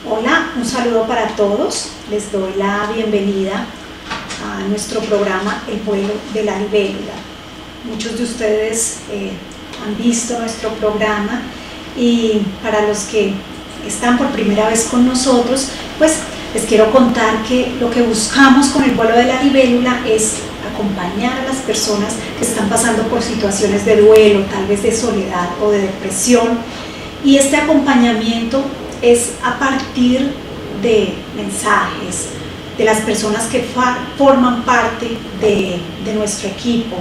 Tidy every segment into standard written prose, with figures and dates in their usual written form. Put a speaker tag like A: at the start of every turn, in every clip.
A: Hola, un saludo para todos. Les doy la bienvenida a nuestro programa El vuelo de la libélula. Muchos de ustedes han visto nuestro programa y para los que están por primera vez con nosotros, pues les quiero contar que lo que buscamos con el vuelo de la libélula es acompañar a las personas que están pasando por situaciones de duelo, tal vez de soledad o de depresión, y este acompañamiento es a partir de mensajes de las personas que forman parte de nuestro equipo.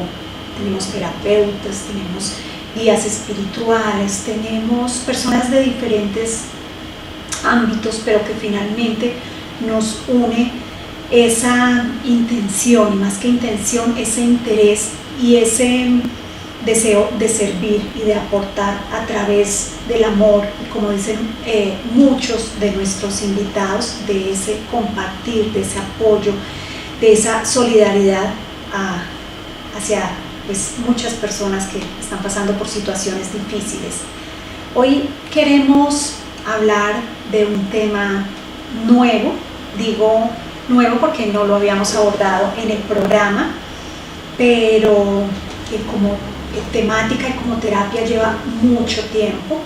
A: Tenemos terapeutas, tenemos guías espirituales, tenemos personas de diferentes ámbitos, pero que finalmente nos une esa intención, y más que intención, ese interés y ese deseo de servir y de aportar a través del amor, como dicen muchos de nuestros invitados, de ese compartir, de ese apoyo, de esa solidaridad hacia pues, muchas personas que están pasando por situaciones difíciles. Hoy queremos hablar de un tema nuevo, digo nuevo porque no lo habíamos abordado en el programa, pero que como temática y como terapia lleva mucho tiempo.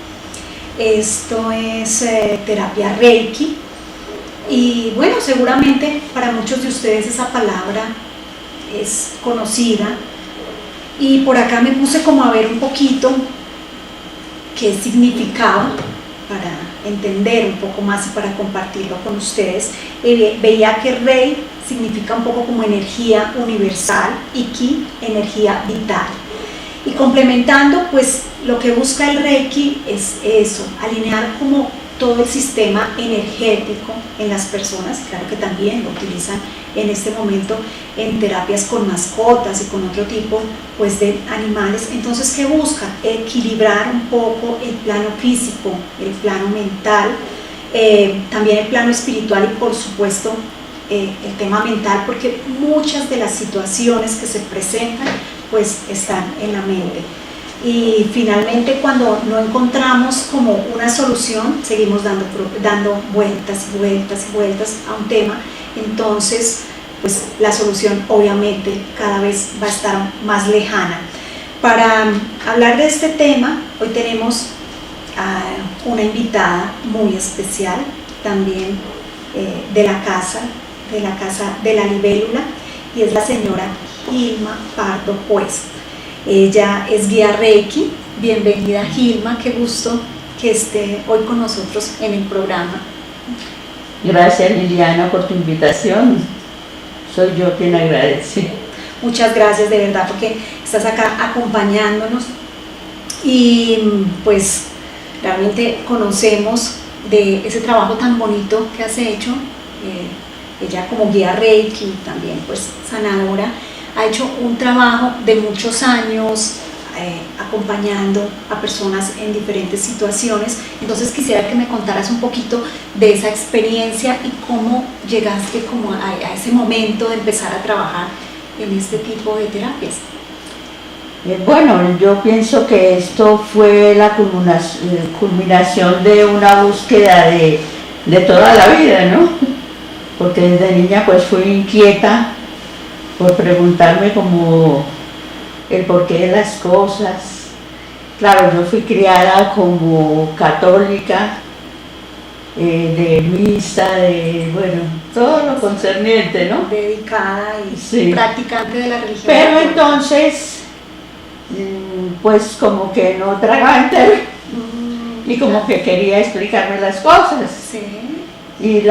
A: Esto es terapia Reiki, y bueno, seguramente para muchos de ustedes esa palabra es conocida, y por acá me puse como a ver un poquito qué significaba para entender un poco más y para compartirlo con ustedes. Veía que Rei significa un poco como energía universal y Ki, energía vital. Y complementando, pues lo que busca el Reiki es eso, alinear como todo el sistema energético en las personas. Claro que también lo utilizan en este momento en terapias con mascotas y con otro tipo pues de animales. Entonces, ¿qué busca? Equilibrar un poco el plano físico, el plano mental, también el plano espiritual y por supuesto el tema mental, porque muchas de las situaciones que se presentan pues están en la mente. Y finalmente, cuando no encontramos como una solución, seguimos dando vueltas y vueltas y vueltas a un tema. Entonces pues la solución obviamente cada vez va a estar más lejana. Para hablar de este tema, hoy tenemos a una invitada muy especial, también de la casa de la libélula, y es la señora Gilma Pardo Juez. Ella es guía Reiki. Bienvenida, Gilma, qué gusto que esté hoy con nosotros en el programa.
B: Gracias, Liliana, por tu invitación. Soy yo quien agradece.
A: Muchas gracias de verdad porque estás acá acompañándonos, y pues realmente conocemos de ese trabajo tan bonito que has hecho. Ella como guía Reiki, también pues sanadora, ha hecho un trabajo de muchos años acompañando a personas en diferentes situaciones. Entonces quisiera que me contaras un poquito de esa experiencia y cómo llegaste como a ese momento de empezar a trabajar en este tipo de terapias.
B: Bueno, yo pienso que esto fue la culminación de una búsqueda de toda la vida, ¿no? Porque desde niña pues fui inquieta por preguntarme como el porqué de las cosas. Claro, yo fui criada como católica, de misa, bueno, todo lo concerniente, ¿no?
A: Dedicada y
B: sí,
A: practicante de la religión.
B: Pero entonces, pues como que no tragaba entero, y como que quería explicarme las cosas.
A: Sí.
B: Y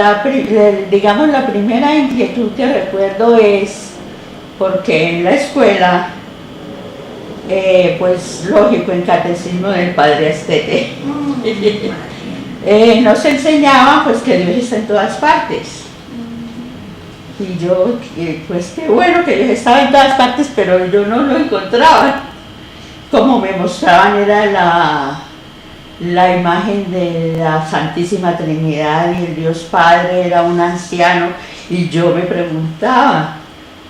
B: digamos la primera inquietud que recuerdo es porque en la escuela, pues lógico, en catecismo del Padre Astete, nos enseñaban pues que Dios está en todas partes. Y yo, pues qué bueno que Dios estaba en todas partes, pero yo no lo encontraba. Como me mostraban era la imagen de la Santísima Trinidad, y el Dios Padre era un anciano, y yo me preguntaba,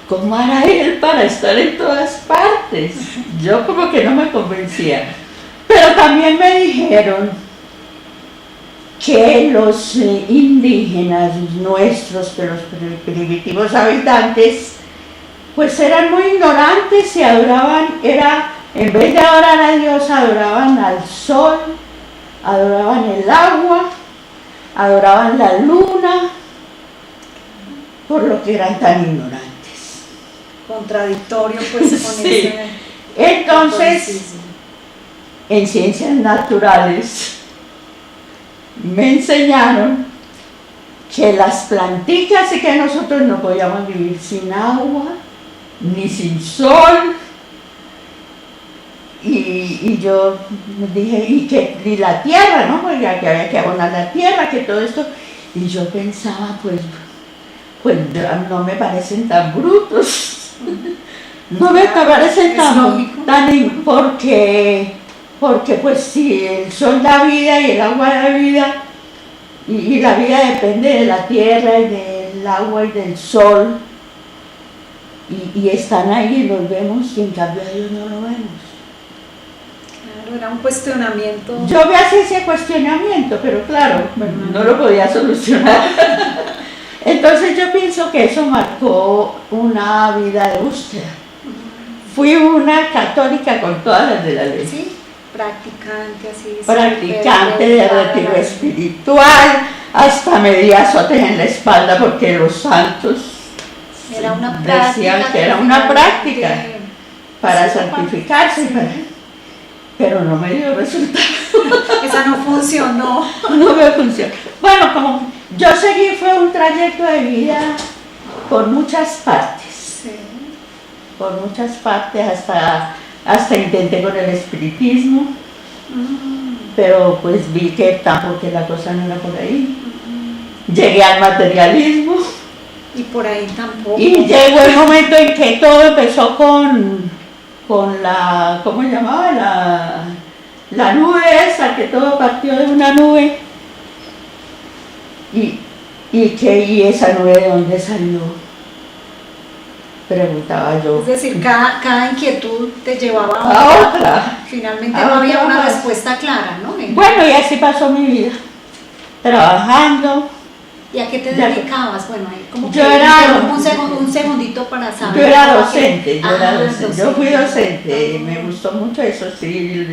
B: ¿cómo hará él para estar en todas partes? Yo como que no me convencía. Pero también me dijeron que los indígenas nuestros, que los primitivos habitantes, pues eran muy ignorantes y adoraban, en vez de adorar a Dios, adoraban al sol, adoraban el agua, adoraban la luna, por lo que eran tan ignorantes.
A: Contradictorio pues con
B: Sí.
A: ese
B: Entonces,
A: catolicismo.
B: en ciencias naturales me enseñaron que las plantitas y que nosotros no podíamos vivir sin agua, ni sin sol. Y yo dije, y la tierra, ¿no? Porque que había que abonar la tierra, que todo esto. Y yo pensaba, pues no me parecen tan brutos. No me parecen
A: Es
B: tan,
A: lógico.
B: porque pues si el sol da vida y el agua da vida, y la vida depende de la tierra y del agua y del sol, y están ahí y los vemos, y en cambio a Dios no lo vemos.
A: Claro, era un cuestionamiento.
B: Yo me hacía ese cuestionamiento, pero claro, no lo podía solucionar. Entonces yo pienso que eso marcó una vida de búsqueda. Fui una católica con todas las de la ley.
A: Sí, practicante, así.
B: Practicante de
A: dedicada a la
B: retiro
A: vida.
B: espiritual, hasta me di azotes en la espalda porque los santos
A: Era una práctica.
B: decían que era una práctica para
A: sí,
B: santificarse,
A: sí.
B: pero no me dio resultado.
A: Esa no funcionó.
B: No me funcionó. Bueno, como yo seguí, fue un trayecto de vida por muchas partes,
A: Sí.
B: hasta intenté con el espiritismo, pero pues vi que tampoco la cosa no era por ahí. Llegué al materialismo
A: Y por ahí tampoco.
B: y llegó el momento en que todo empezó con la, ¿cómo se llamaba? La nube esa, que todo partió de una nube. ¿Y esa nube de dónde salió? Preguntaba yo.
A: Es decir, cada inquietud te llevaba a
B: A
A: otra.
B: otra.
A: Finalmente
B: A
A: no había
B: otra
A: una
B: más.
A: respuesta clara, ¿no?
B: Bueno, y así pasó mi vida. Trabajando.
A: ¿Y a qué te
B: Ya.
A: dedicabas? Bueno, ahí como
B: Yo
A: que
B: era-
A: un segundito para saber.
B: Yo era
A: ¿A qué?
B: docente, yo fui docente,
A: Ah.
B: me gustó mucho eso, sí,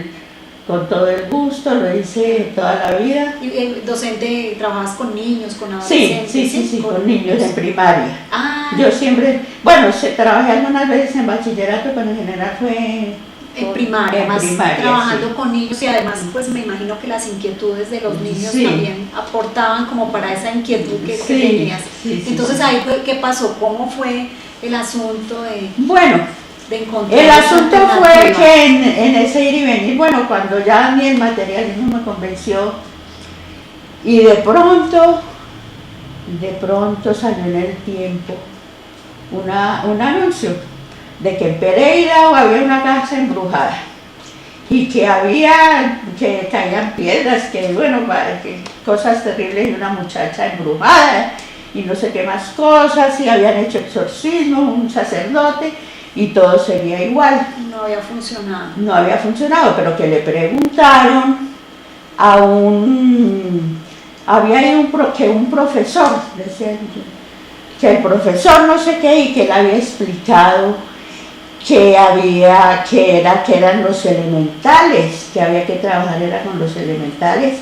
B: con todo el gusto, lo hice toda la vida.
A: ¿Y docente, trabajabas con niños, con
B: Sí,
A: adolescentes?
B: sí, con niños en primaria.
A: Ah,
B: Yo siempre, bueno, trabajé algunas veces en bachillerato, pero en general fue
A: en primaria,
B: en
A: más
B: primaria,
A: trabajando
B: sí.
A: con niños y además pues me imagino que las inquietudes de los niños
B: Sí.
A: también aportaban como para esa inquietud que
B: Sí,
A: tenías.
B: sí, sí,
A: Entonces
B: sí.
A: ahí fue, ¿qué pasó? ¿Cómo fue el asunto
B: Bueno,
A: de encontrar
B: el
A: esa
B: asunto fue
A: alternativa?
B: que en ese ir y venir, bueno, cuando ya a mí el materialismo me convenció y de pronto salió en el tiempo un anuncio de que en Pereira había una casa embrujada y que caían piedras, que bueno, que cosas terribles, y una muchacha embrujada y no sé qué más cosas, y habían hecho exorcismo, un sacerdote, y todo sería igual.
A: No había funcionado.
B: No había funcionado, pero que le preguntaron había ahí un profesor, decía que el profesor no sé qué, y que le había explicado que eran los elementales, que había que trabajar era con los elementales,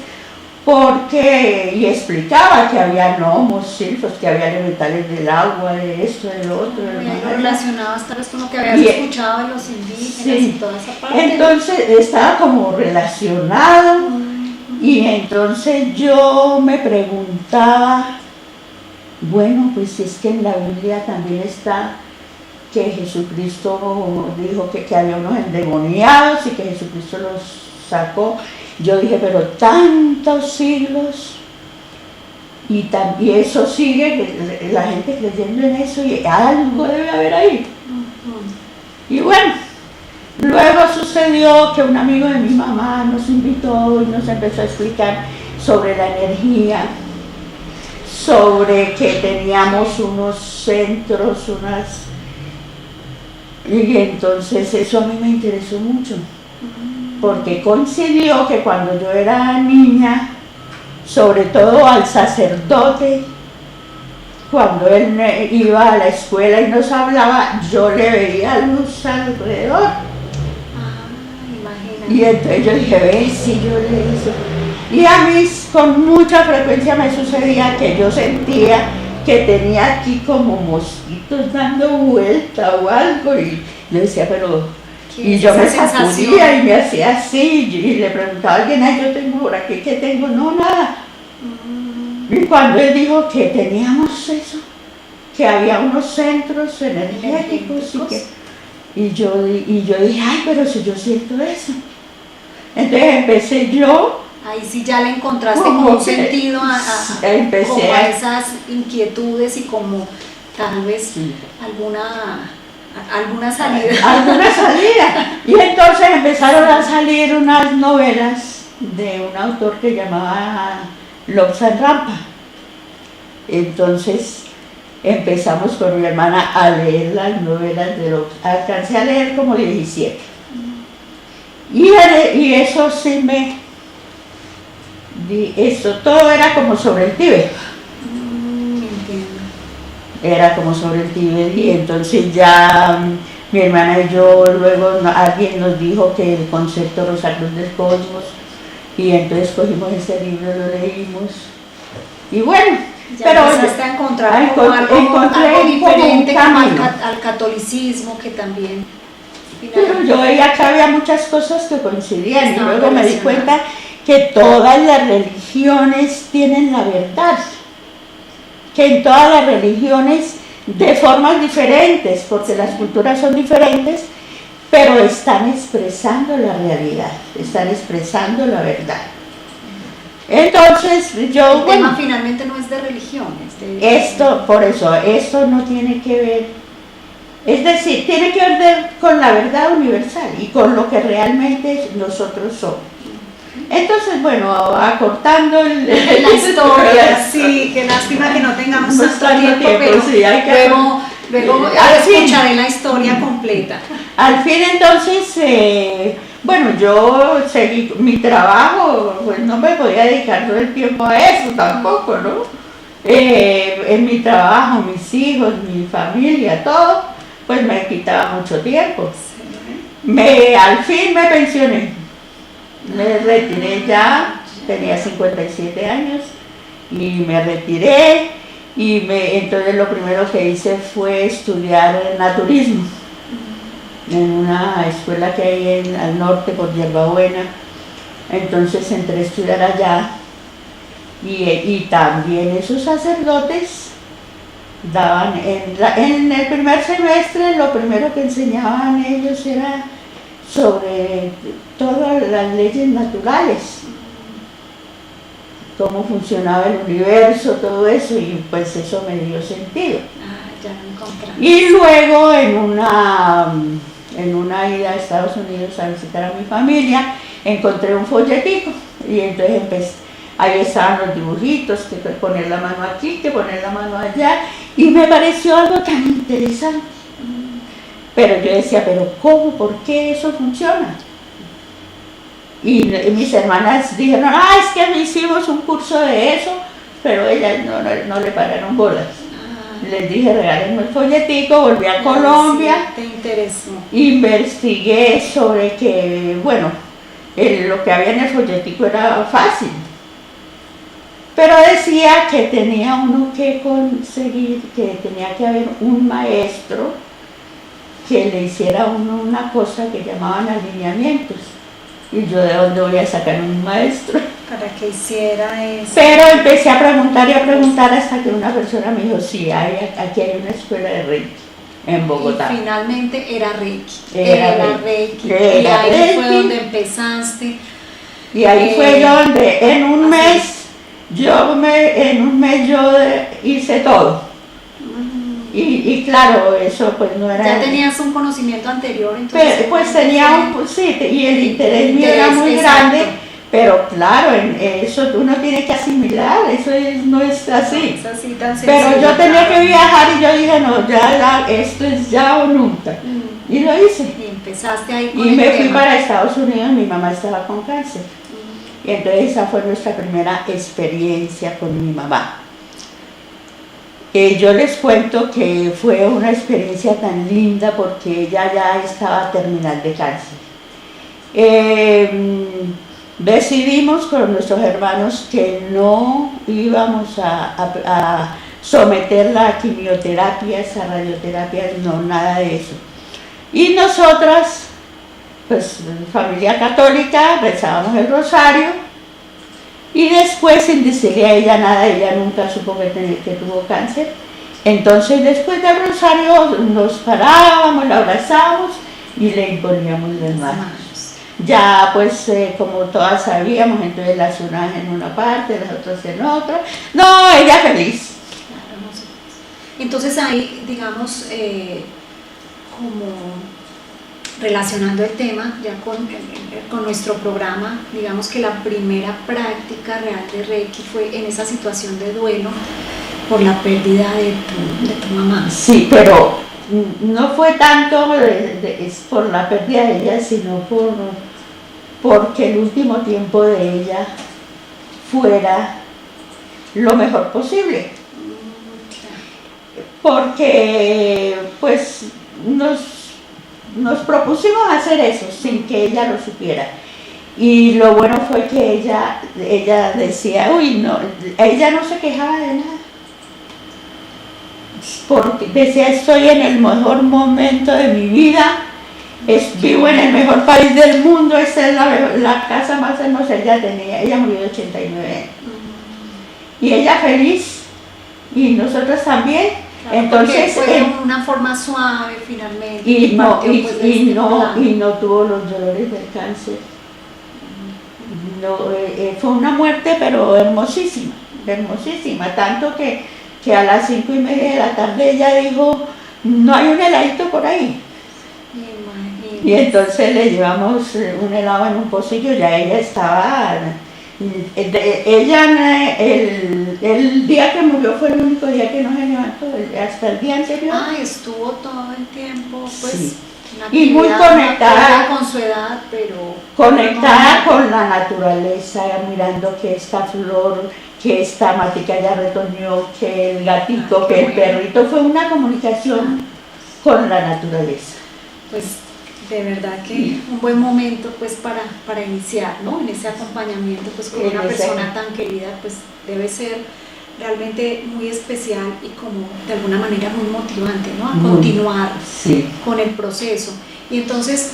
B: y explicaba que había gnomos, silfos, que había elementales del agua, de esto, del otro, del
A: Y ahí lo
B: mar.
A: relacionabas tal vez con lo que habías
B: Y-
A: escuchado de los indígenas
B: Sí.
A: y toda esa parte.
B: Entonces estaba como relacionado, y entonces yo me preguntaba, bueno, pues es que en la Biblia también está que Jesucristo dijo que había unos endemoniados y que Jesucristo los sacó. Yo dije, pero tantos siglos y eso sigue, la gente creyendo en eso, y algo debe haber ahí. Y bueno, luego sucedió que un amigo de mi mamá nos invitó y nos empezó a explicar sobre la energía, sobre que teníamos unos centros, y entonces eso a mí me interesó mucho, porque coincidió que cuando yo era niña sobre todo al sacerdote. Cuando él iba a la escuela y nos hablaba, yo le veía luz alrededor. Y entonces yo dije, ve, si yo le hice. Y a mí con mucha frecuencia me sucedía que yo sentía que tenía aquí como mosquitos dando vuelta o algo, y yo decía, pero... Y yo me sacudía y me hacía así, y le preguntaba a alguien, ay, yo tengo por aquí, ¿qué tengo? No, nada. Y cuando él dijo que teníamos eso, que había unos centros energéticos y yo dije, ay, pero si yo siento eso. Entonces empecé yo.
A: Ahí sí ya le encontraste como un sentido a esas inquietudes y como tal vez alguna salida.
B: Alguna salida. Y entonces empezaron a salir unas novelas de un autor que llamaba Lobsang Rampa. Entonces empezamos con mi hermana a leer las novelas de Lobsang. Alcancé a leer como 17. Y eso sí esto todo era como sobre el Tíbet. Era como sobre el Tíbet, y entonces ya mi hermana y yo, luego alguien nos dijo que el concepto Rosacruz del Cosmos, y entonces cogimos ese libro, lo leímos, y bueno,
A: ya pero empezaste a encontrar algo diferente como al catolicismo, que también...
B: Pero yo veía que había muchas cosas que coincidían, y luego me di cuenta que todas las religiones tienen la verdad, que en todas las religiones, de formas diferentes, porque las culturas son diferentes, pero están expresando la realidad, están expresando la verdad. Entonces yo...
A: El tema finalmente no es de religiones.
B: Por eso, esto no tiene que ver, es decir, tiene que ver con la verdad universal y con lo que realmente nosotros somos. Entonces, bueno, acortando
A: la historia, sí, qué lástima que no tengamos tanto tiempo, pero
B: sí, hay que
A: luego escucharé la historia completa.
B: Al fin, entonces, bueno, yo seguí mi trabajo, pues no me podía dedicar todo el tiempo a eso tampoco, ¿no? En mi trabajo, mis hijos, mi familia, todo, pues me quitaba mucho tiempo. Al fin me pensioné. Me retiré ya, tenía 57 años y me retiré, y entonces lo primero que hice fue estudiar naturismo en una escuela que hay al norte por Hierbabuena. Entonces entré a estudiar allá, y también esos sacerdotes daban, en el primer semestre lo primero que enseñaban ellos era sobre todas las leyes naturales, cómo funcionaba el universo, todo eso, y pues eso me dio sentido.
A: Ya lo encontramos.
B: Y luego en una ida a Estados Unidos a visitar a mi familia, encontré un folletico, y entonces ahí estaban los dibujitos, que poner la mano aquí, que poner la mano allá, y me pareció algo tan interesante. Pero yo decía, ¿pero cómo? ¿Por qué eso funciona? Y mis hermanas dijeron, es que hicimos un curso de eso, pero ellas no le pararon bolas. Les dije, regálenme el folletico, volví a Colombia.
A: Sí, te interesó.
B: Investigué sobre que, bueno, lo que había en el folletico era fácil, pero decía que tenía uno que conseguir, que tenía que haber un maestro que le hiciera a uno una cosa que llamaban alineamientos. Y yo, ¿de dónde voy a sacar un maestro?
A: Para que hiciera eso.
B: Pero empecé a preguntar y a preguntar hasta que una persona me dijo, sí, aquí hay una escuela de Reiki en Bogotá.
A: Y finalmente era Reiki.
B: Era
A: Reiki.
B: Era
A: y ahí
B: Reiki.
A: fue donde empezaste.
B: Y ahí fue yo donde en un mes yo hice todo. Y claro, eso pues no era...
A: ¿Ya tenías un conocimiento anterior entonces?
B: Pues tenía y el interés mío era muy grande, pero claro, en eso uno tiene que asimilar, eso no es así.
A: Es así tan sencillo.
B: Pero yo tenía que viajar, y yo dije, no, esto es ya o nunca. Y lo hice.
A: Y empezaste ahí con
B: y me fui para Estados Unidos, mi mamá estaba con cáncer. Y entonces esa fue nuestra primera experiencia con mi mamá. Yo les cuento que fue una experiencia tan linda porque ella ya estaba terminal de cáncer. Decidimos con nuestros hermanos que no íbamos a someterla a quimioterapias, a radioterapias, no, nada de eso. Y nosotras, pues familia católica, rezábamos el rosario y después, sin decirle a ella nada, ella nunca supo que tuvo cáncer. Entonces después del rosario nos parábamos, la abrazábamos y le imponíamos las manos. Ya pues como todas sabíamos, entonces las unas en una parte, las otras en otra. No, ella feliz.
A: Entonces ahí, digamos, como relacionando el tema ya con nuestro programa, digamos que la primera práctica real de Reiki fue en esa situación de duelo por la pérdida de tu mamá.
B: Sí, pero no fue tanto por la pérdida de ella, sino porque el último tiempo de ella fuera lo mejor posible. Porque pues nos propusimos hacer eso sin que ella lo supiera. Y lo bueno fue que ella decía, uy, no, ella no se quejaba de nada. Porque decía, estoy en el mejor momento de mi vida, vivo en el mejor país del mundo, esta es la casa más hermosa. Ella murió de 89 años. Y ella feliz, y nosotros también.
A: Claro, entonces fue una forma suave finalmente.
B: Y no tuvo los dolores del cáncer. No, fue una muerte, pero hermosísima, hermosísima, tanto que a las 5:30 de la tarde ella dijo, no hay un heladito por ahí. Y entonces le llevamos un helado en un pocillo, ya ella estaba, el día que murió fue el único día que no se levantó, hasta el día anterior.
A: Estuvo todo el tiempo, pues,
B: sí. Y muy conectada
A: con su edad, pero
B: conectada con la naturaleza, mirando que esta flor, que esta matica ya retoñó, que el gatito, que el perrito, fue una comunicación con la naturaleza.
A: Pues de verdad que un buen momento pues para iniciar, ¿no? En ese acompañamiento pues con una persona tan querida, pues debe ser realmente muy especial y como de alguna manera muy motivante, ¿no? A continuar con el proceso. Y entonces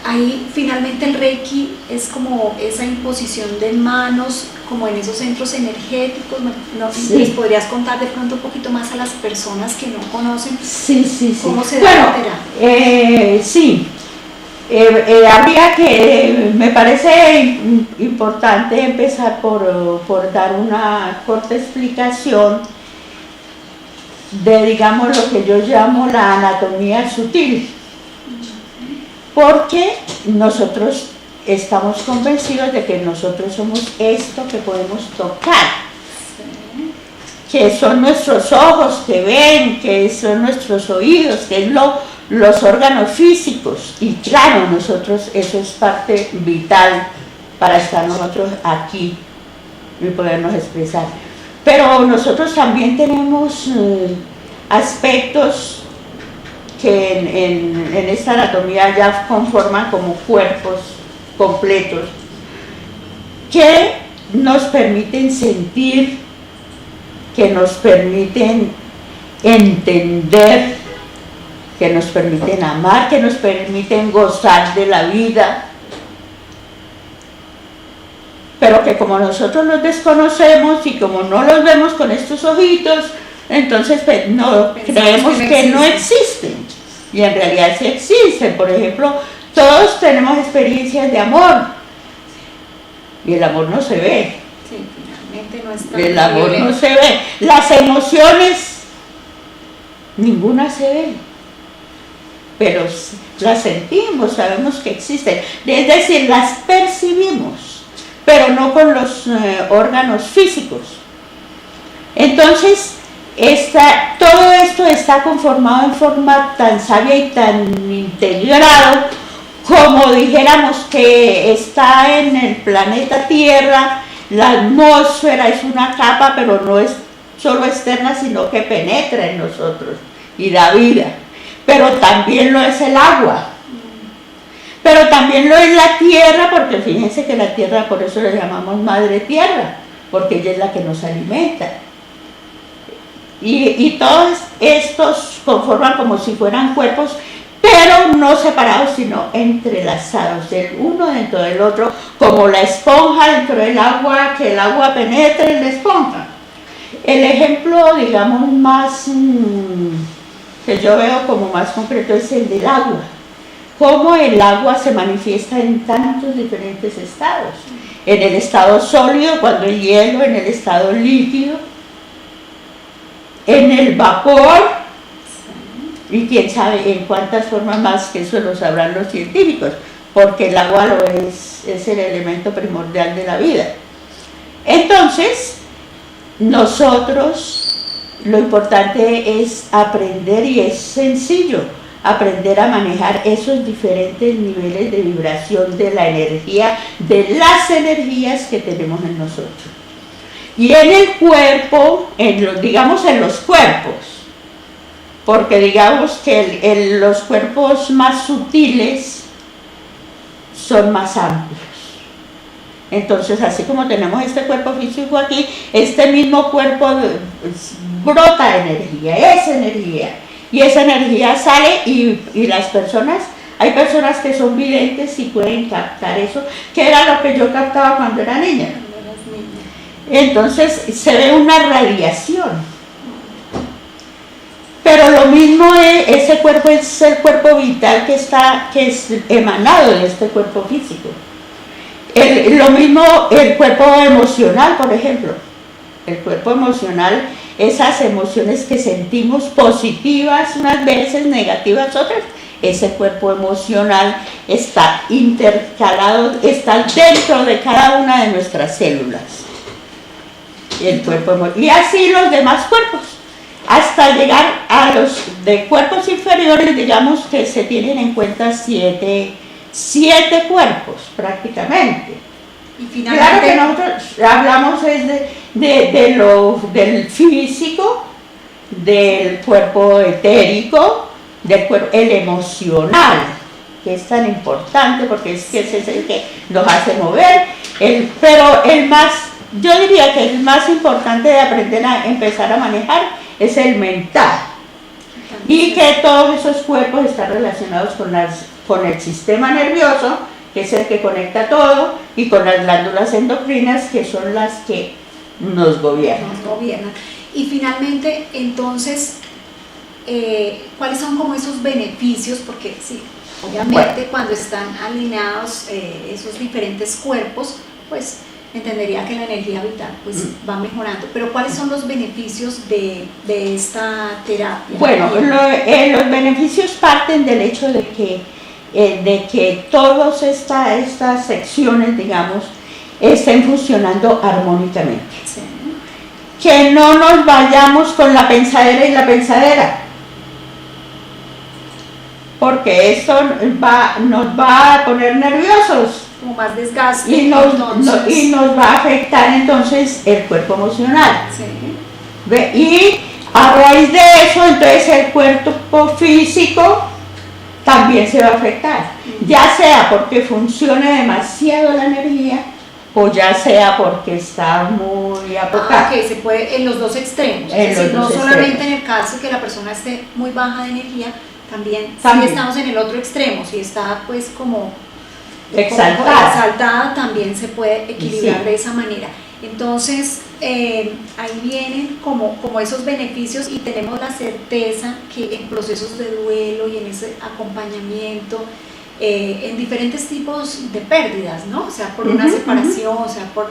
A: ahí finalmente el Reiki es como esa imposición de manos, como en esos centros energéticos. ¿Les podrías contar de pronto un poquito más a las personas que no conocen cómo se da la terapia?
B: Sí. Habría que, me parece importante empezar por dar una corta explicación de, digamos, lo que yo llamo la anatomía sutil, porque nosotros estamos convencidos de que nosotros somos esto que podemos tocar, que son nuestros ojos que ven, que son nuestros oídos, que es los órganos físicos, y claro, nosotros, eso es parte vital para estar nosotros aquí y podernos expresar. Pero nosotros también tenemos aspectos que en esta anatomía ya conforman como cuerpos completos, que nos permiten sentir, que nos permiten entender, que nos permiten amar, que nos permiten gozar de la vida, pero que como nosotros los desconocemos y como no los vemos con estos ojitos, entonces creemos que no existen, y en realidad sí existen. Por ejemplo, todos tenemos experiencias de amor, y el amor no se ve.
A: Sí, finalmente no está.
B: El amor no se ve. Las emociones, ninguna se ve, pero las sentimos, sabemos que existen, es decir, las percibimos, pero no con los órganos físicos. Entonces, todo esto está conformado en forma tan sabia y tan integrado como dijéramos que está en el planeta Tierra, la atmósfera es una capa, pero no es solo externa, sino que penetra en nosotros y da vida. Pero también lo es el agua. Pero también lo es la tierra, porque fíjense que la tierra, por eso le llamamos madre tierra, porque ella es la que nos alimenta. Y todos estos conforman como si fueran cuerpos, pero no separados, sino entrelazados, el uno dentro del otro, como la esponja dentro del agua, que el agua penetre en la esponja. El ejemplo, digamos, más que yo veo como más concreto es el del agua. Cómo el agua se manifiesta en tantos diferentes estados. En el estado sólido, cuando el hielo, en el estado líquido, en el vapor, y quién sabe en cuántas formas más, que eso lo sabrán los científicos, porque el agua es el elemento primordial de la vida. Entonces, nosotros, lo importante es aprender, y es sencillo, aprender a manejar esos diferentes niveles de vibración de la energía, de las energías que tenemos en nosotros. Y en el cuerpo, digamos en los cuerpos, porque digamos que los cuerpos más sutiles son más amplios. Entonces, así como tenemos este cuerpo físico aquí, este mismo cuerpo brota energía, es energía. Y esa energía sale y las personas, hay personas que son videntes y pueden captar eso, que era lo que yo captaba cuando era niña. Entonces se ve una radiación. Pero lo mismo ese cuerpo es el cuerpo vital que es emanado de este cuerpo físico. Lo mismo el cuerpo emocional, por ejemplo. El cuerpo emocional, esas emociones que sentimos positivas unas veces, negativas otras, ese cuerpo emocional está intercalado, está dentro de cada una de nuestras células. Y así los demás cuerpos, hasta llegar a los de cuerpos inferiores, digamos que se tienen en cuenta siete cuerpos prácticamente.
A: Y finalmente,
B: claro que nosotros hablamos del físico, del cuerpo etérico, del cuerpo, el emocional, que es tan importante porque ese es el que nos hace mover, pero yo diría que el más importante de aprender a empezar a manejar es el mental, y que todos esos cuerpos están relacionados con el sistema nervioso, que es el que conecta todo, y con las glándulas endocrinas, que son las que nos gobiernan.
A: Y finalmente, entonces, ¿cuáles son como esos beneficios? Porque sí, obviamente cuando están alineados esos diferentes cuerpos, pues entendería que la energía vital pues va mejorando. Pero ¿cuáles son los beneficios de esta terapia?
B: Bueno, los beneficios parten del hecho de que todas estas secciones, digamos, estén funcionando armónicamente.
A: Sí.
B: Que no nos vayamos con la pensadera y la pensadera, porque esto nos va a poner nerviosos.
A: Como más desgaste.
B: Y nos va a afectar entonces el cuerpo emocional.
A: Sí.
B: Y a raíz de eso, entonces el cuerpo físico también se va a afectar, ya sea porque funcione demasiado la energía, o ya sea porque está muy apocada.
A: Ok, se puede en los dos extremos. No solamente en el caso que la persona esté muy baja de energía, también. Si estamos en el otro extremo, si está pues como exaltada, también se puede equilibrar de esa manera. Entonces, ahí vienen como esos beneficios, y tenemos la certeza que en procesos de duelo y en ese acompañamiento, en diferentes tipos de pérdidas, ¿no? O sea, por una separación, o sea, por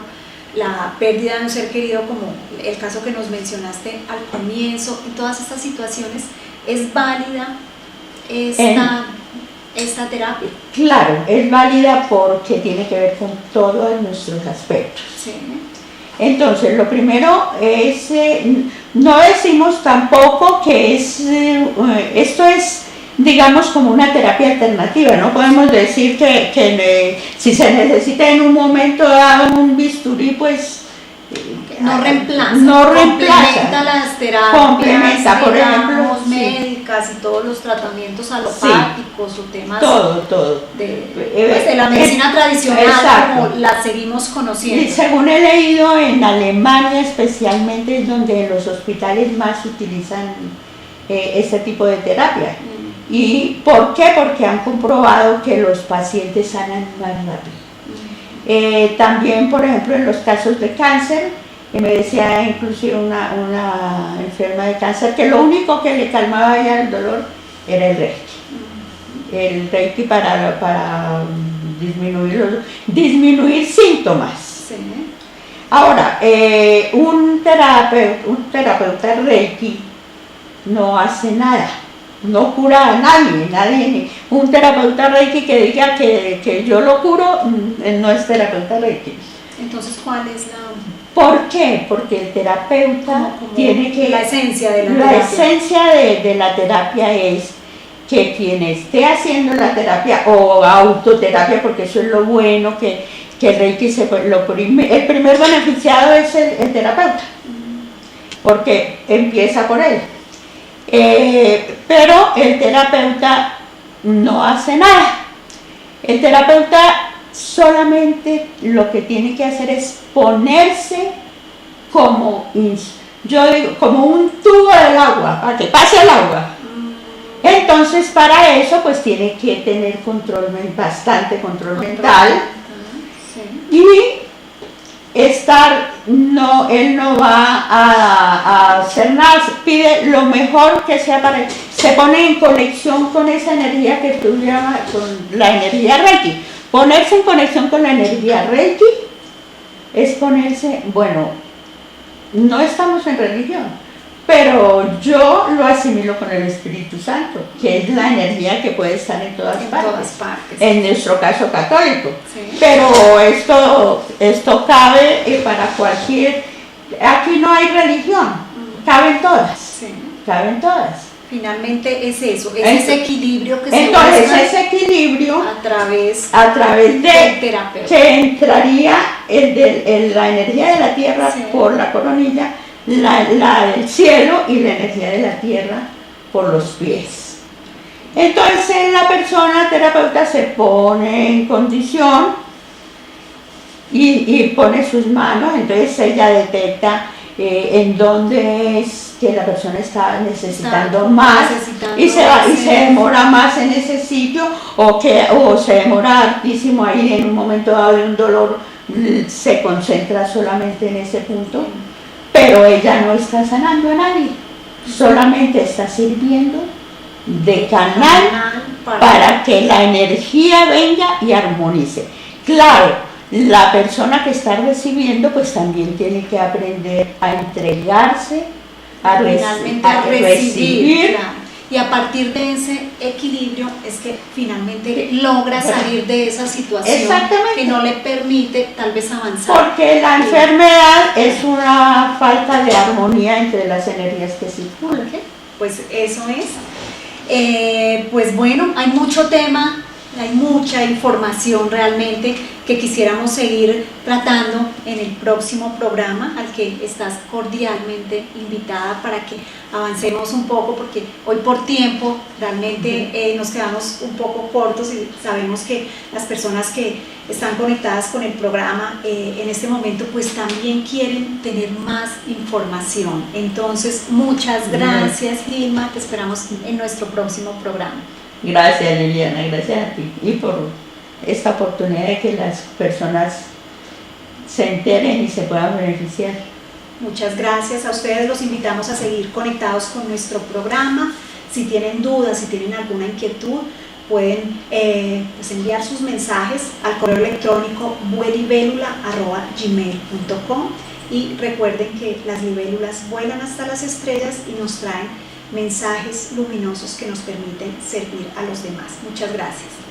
A: la pérdida de un ser querido, como el caso que nos mencionaste al comienzo, en todas estas situaciones, ¿es válida esta terapia?
B: Claro, es válida porque tiene que ver con todos nuestros aspectos.
A: Sí.
B: Entonces, lo primero es, no decimos tampoco que esto es digamos, como una terapia alternativa. No podemos decir que si se necesita en un momento dado un bisturí, pues
A: no reemplaza,
B: complementa
A: las terapias,
B: complementa, por ejemplo,
A: médicas y todos los tratamientos alopáticos o temas
B: todo.
A: De la medicina tradicional, exacto, como la seguimos conociendo.
B: Y según he leído, en Alemania especialmente es donde en los hospitales más utilizan este tipo de terapia. ¿Y por qué? Porque han comprobado que los pacientes sanan más rápido. También, por ejemplo, en los casos de cáncer, me decía inclusive una enferma de cáncer que lo único que le calmaba ya el dolor era el Reiki. El Reiki para disminuir síntomas. Sí. Ahora, un terapeuta Reiki no hace nada. No cura a nadie. Un terapeuta Reiki que diga que yo lo curo, no es terapeuta Reiki.
A: Entonces, ¿cuál es la...?
B: ¿Por qué? Porque el terapeuta tiene que...
A: La esencia de la terapia.
B: La esencia de la terapia es que quien esté haciendo la terapia o autoterapia, porque eso es lo bueno, que el Reiki el primer beneficiado es el terapeuta, porque empieza por él. Pero el terapeuta no hace nada. El terapeuta solamente lo que tiene que hacer es ponerse como un tubo del agua, para que pase el agua. Entonces, para eso pues tiene que tener bastante control mental. Sí. Y él no va a hacer nada, pide lo mejor que sea para él, se pone en conexión con esa energía que tú llamas, con la energía Reiki. Ponerse en conexión con la energía Reiki es ponerse, no estamos en religión, pero yo lo asimilo con el Espíritu Santo, que es la energía que puede estar en todas partes. En nuestro caso católico. Sí. Pero esto cabe para cualquier... Aquí no hay religión, caben todas. Sí. Caben todas.
A: Finalmente es eso, es ese equilibrio que se
B: entonces ese equilibrio
A: a través
B: del
A: terapeuta,
B: que entraría la energía de la tierra, sí, por la coronilla, la del cielo, y la energía de la tierra por los pies. Entonces la persona terapeuta se pone en condición y pone sus manos, entonces ella detecta en dónde es que la persona está necesitando más y se demora más en ese sitio, o se demora hartísimo ahí en un momento dado de un dolor, se concentra solamente en ese punto, pero ella no está sanando a nadie, solamente está sirviendo de canal para que la energía venga y armonice. Claro, la persona que está recibiendo pues también tiene que aprender a entregarse, a recibir.
A: Claro. Y a partir de ese equilibrio es que finalmente logra salir de esa situación que no le permite tal vez avanzar.
B: Porque la enfermedad es una falta de armonía entre las energías que circulan.
A: Okay. Pues eso es. Pues bueno, hay mucho tema, hay mucha información realmente que quisiéramos seguir tratando en el próximo programa, al que estás cordialmente invitada para que avancemos un poco, porque hoy por tiempo realmente nos quedamos un poco cortos y sabemos que las personas que están conectadas con el programa en este momento pues también quieren tener más información. Entonces, muchas gracias, Gilma, te esperamos en nuestro próximo programa.
B: Gracias, Liliana, gracias a ti y por esta oportunidad de que las personas se enteren y se puedan beneficiar.
A: Muchas gracias a ustedes, los invitamos a seguir conectados con nuestro programa. Si tienen dudas, si tienen alguna inquietud, pueden pues enviar sus mensajes al correo electrónico vuelibélula@gmail.com, y recuerden que las libélulas vuelan hasta las estrellas y nos traen mensajes luminosos que nos permiten servir a los demás. Muchas gracias.